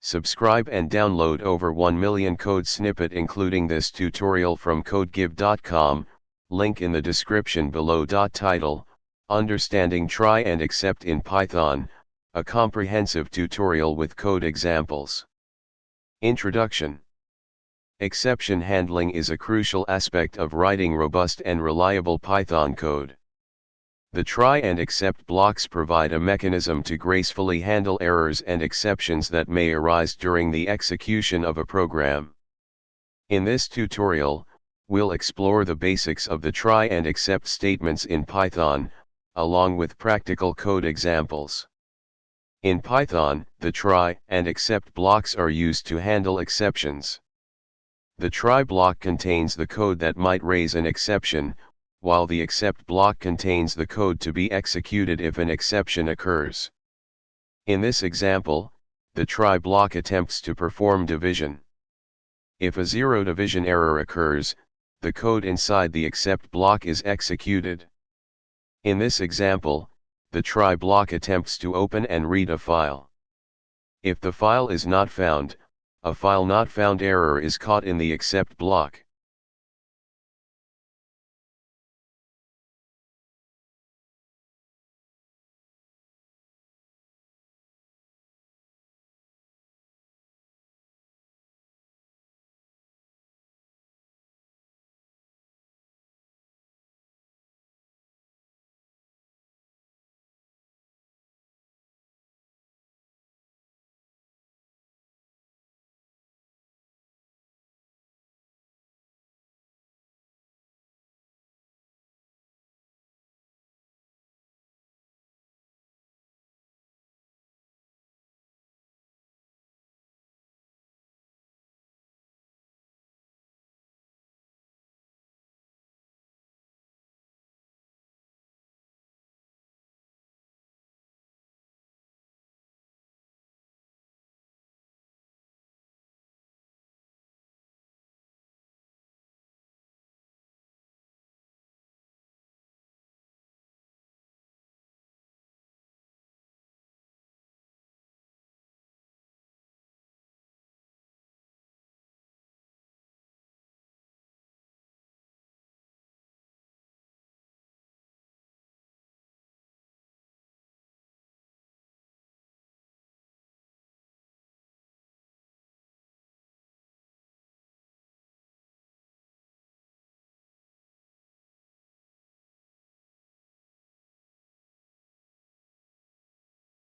Subscribe and download over 1 million code snippet including this tutorial from codegive.com, link in the description below. Title, Understanding Try and Except in Python, a comprehensive tutorial with code examples. Introduction. Exception handling is a crucial aspect of writing robust and reliable Python code. The try and except blocks provide a mechanism to gracefully handle errors and exceptions that may arise during the execution of a program. In this tutorial, we'll explore the basics of the try and except statements in Python, along with practical code examples. In Python, the try and except blocks are used to handle exceptions. The try block contains the code that might raise an exception, while the except block contains the code to be executed if an exception occurs. In this example, the try block attempts to perform division. If a zero division error occurs, the code inside the except block is executed. In this example, the try block attempts to open and read a file. If the file is not found, a file not found error is caught in the except block.